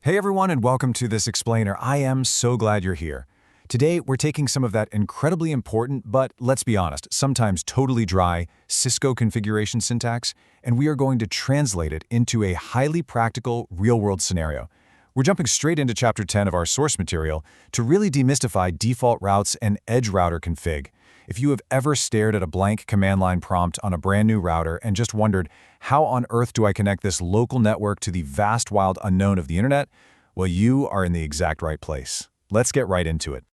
Hey everyone, and welcome to this explainer. I am so glad you're here. Today, we're taking some of that incredibly important, but let's be honest, sometimes totally dry Cisco configuration syntax, and we are going to translate it into a highly practical, real-world scenario. We're jumping straight into Chapter 10 of our source material to really demystify default routes and edge router config. If you have ever stared at a blank command line prompt on a brand new router and just wondered, how on earth do I connect this local network to the vast wild unknown of the internet? Well, you are in the exact right place. Let's get right into it.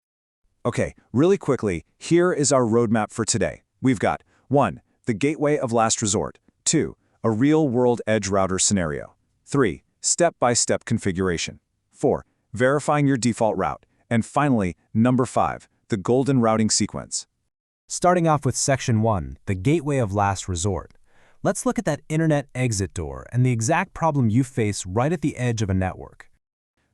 Okay, really quickly, here is our roadmap for today. We've got 1. The gateway of last resort. 2. A real-world edge router scenario. 3. Step-by-step configuration. 4. Verifying your default route. And finally, number 5. The golden routing sequence. Starting off with Section 1, the gateway of last resort. Let's look at that internet exit door and the exact problem you face right at the edge of a network.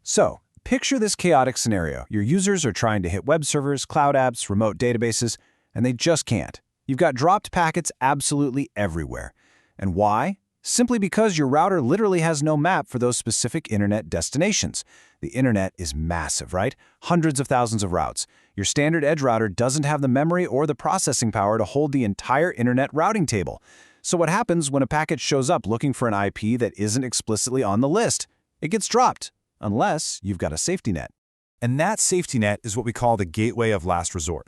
So, picture this chaotic scenario. Your users are trying to hit web servers, cloud apps, remote databases, and they just can't. You've got dropped packets absolutely everywhere. And why? Simply because your router literally has no map for those specific internet destinations. The internet is massive, right? Hundreds of thousands of routes. Your standard edge router doesn't have the memory or the processing power to hold the entire internet routing table. So what happens when a packet shows up looking for an IP that isn't explicitly on the list? It gets dropped, unless you've got a safety net. And that safety net is what we call the gateway of last resort.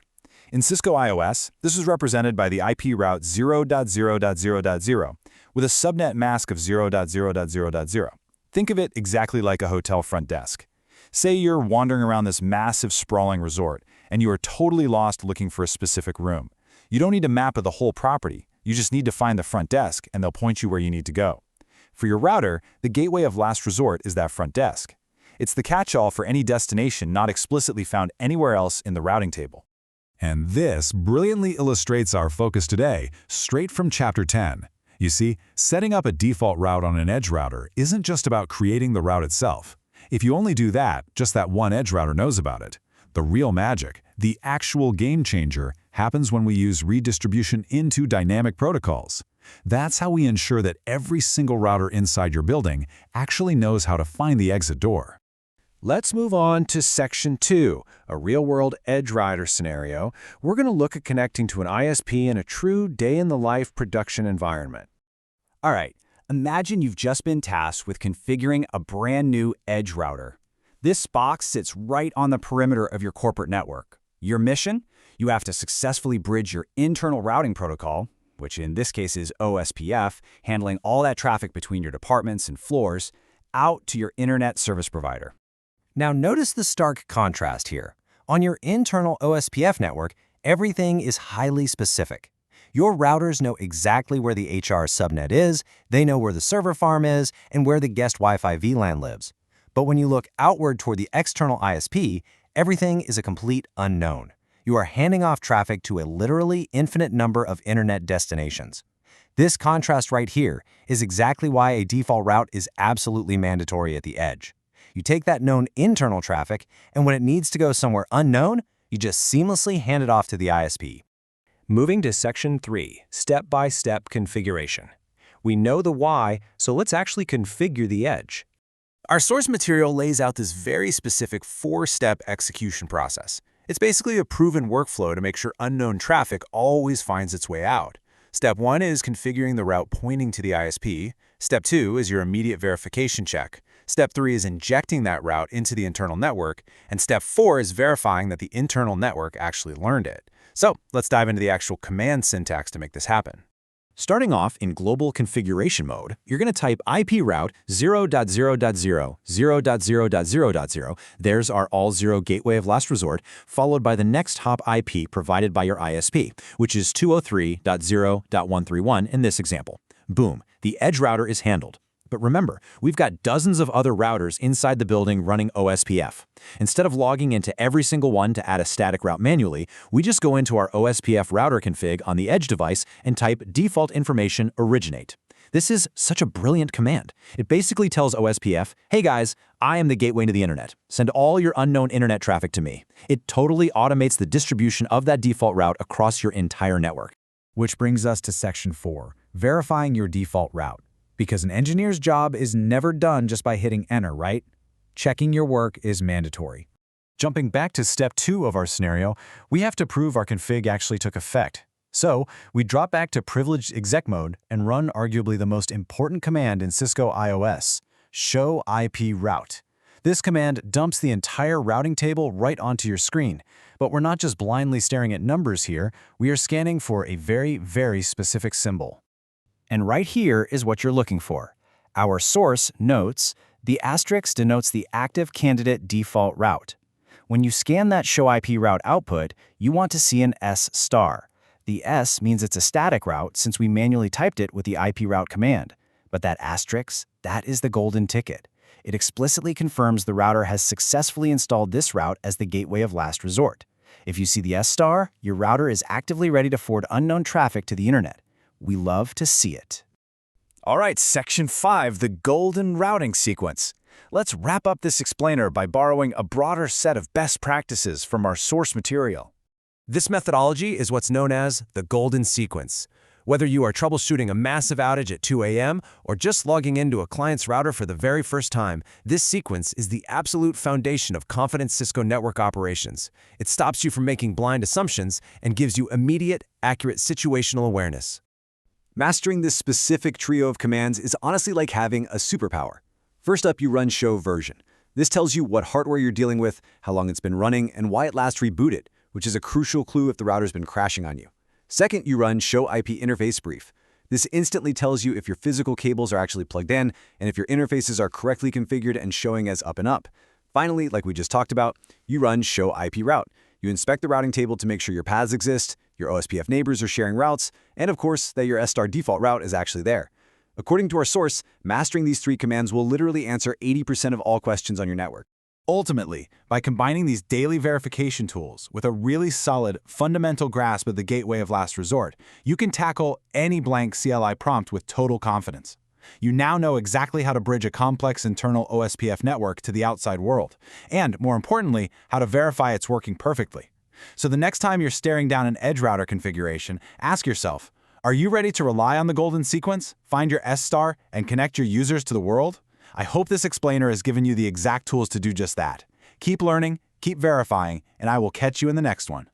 In Cisco iOS, this is represented by the IP route 0.0.0.0 with a subnet mask of 0.0.0.0. Think of it exactly like a hotel front desk. Say you're wandering around this massive, sprawling resort, and you are totally lost looking for a specific room. You don't need a map of the whole property. You just need to find the front desk, and they'll point you where you need to go. For your router, the gateway of last resort is that front desk. It's the catch-all for any destination not explicitly found anywhere else in the routing table. And this brilliantly illustrates our focus today, straight from Chapter 10. You see, setting up a default route on an edge router isn't just about creating the route itself. If you only do that, just that one edge router knows about it. The real magic, the actual game changer, happens when we use redistribution into dynamic protocols. That's how we ensure that every single router inside your building actually knows how to find the exit door. Let's move on to Section 2, a real-world edge router scenario. We're going to look at connecting to an ISP in a true day-in-the-life production environment. All right, imagine you've just been tasked with configuring a brand new edge router. This box sits right on the perimeter of your corporate network. Your mission? You have to successfully bridge your internal routing protocol, which in this case is OSPF, handling all that traffic between your departments and floors, out to your internet service provider. Now notice the stark contrast here. On your internal OSPF network, everything is highly specific. Your routers know exactly where the HR subnet is, they know where the server farm is, and where the guest Wi-Fi VLAN lives. But when you look outward toward the external ISP, everything is a complete unknown. You are handing off traffic to a literally infinite number of internet destinations. This contrast right here is exactly why a default route is absolutely mandatory at the edge. You take that known internal traffic, and when it needs to go somewhere unknown, you just seamlessly hand it off to the ISP. Moving to Section 3, Step-by-Step Configuration. We know the why, so let's actually configure the edge. Our source material lays out this very specific 4-step execution process. It's basically a proven workflow to make sure unknown traffic always finds its way out. Step 1 is configuring the route pointing to the ISP. Step 2 is your immediate verification check. Step 3 is injecting that route into the internal network. And Step 4 is verifying that the internal network actually learned it. So let's dive into the actual command syntax to make this happen. Starting off in global configuration mode, you're going to type IP route 0.0.0, 0.0.0.0. There's our all-zero gateway of last resort, followed by the next hop IP provided by your ISP, which is 203.0.131 in this example. Boom, the edge router is handled. But remember, we've got dozens of other routers inside the building running OSPF. Instead of logging into every single one to add a static route manually, we just go into our OSPF router config on the edge device and type default information originate. This is such a brilliant command. It basically tells OSPF, hey guys, I am the gateway to the internet. Send all your unknown internet traffic to me. It totally automates the distribution of that default route across your entire network. Which brings us to Section 4, verifying your default route. Because an engineer's job is never done just by hitting enter, right? Checking your work is mandatory. Jumping back to step 2 of our scenario, we have to prove our config actually took effect. So, we drop back to privileged exec mode and run arguably the most important command in Cisco IOS, show IP route. This command dumps the entire routing table right onto your screen. But we're not just blindly staring at numbers here, we are scanning for a very, very specific symbol. And right here is what you're looking for. Our source notes the asterisk denotes the active candidate default route. When you scan that show IP route output, you want to see an S star. The S means it's a static route since we manually typed it with the IP route command. But that asterisk, that is the golden ticket. It explicitly confirms the router has successfully installed this route as the gateway of last resort. If you see the S star, your router is actively ready to forward unknown traffic to the internet. We love to see it. All right, section 5, the golden routing sequence. Let's wrap up this explainer by borrowing a broader set of best practices from our source material. This methodology is what's known as the golden sequence. Whether you are troubleshooting a massive outage at 2 a.m. or just logging into a client's router for the very first time, this sequence is the absolute foundation of confident Cisco network operations. It stops you from making blind assumptions and gives you immediate, accurate situational awareness. Mastering this specific trio of commands is honestly like having a superpower. First up, you run show version. This tells you what hardware you're dealing with, how long it's been running, and why it last rebooted, which is a crucial clue if the router's been crashing on you. Second, you run show IP interface brief. This instantly tells you if your physical cables are actually plugged in and if your interfaces are correctly configured and showing as up and up. Finally, like we just talked about, you run show IP route. You inspect the routing table to make sure your paths exist, your OSPF neighbors are sharing routes, and of course, that your S-star default route is actually there. According to our source, mastering these 3 commands will literally answer 80% of all questions on your network. Ultimately, by combining these daily verification tools with a really solid, fundamental grasp of the gateway of last resort, you can tackle any blank CLI prompt with total confidence. You now know exactly how to bridge a complex internal OSPF network to the outside world, and, more importantly, how to verify it's working perfectly. So the next time you're staring down an edge router configuration, ask yourself, are you ready to rely on the golden sequence, find your S-star, and connect your users to the world? I hope this explainer has given you the exact tools to do just that. Keep learning, keep verifying, and I will catch you in the next one.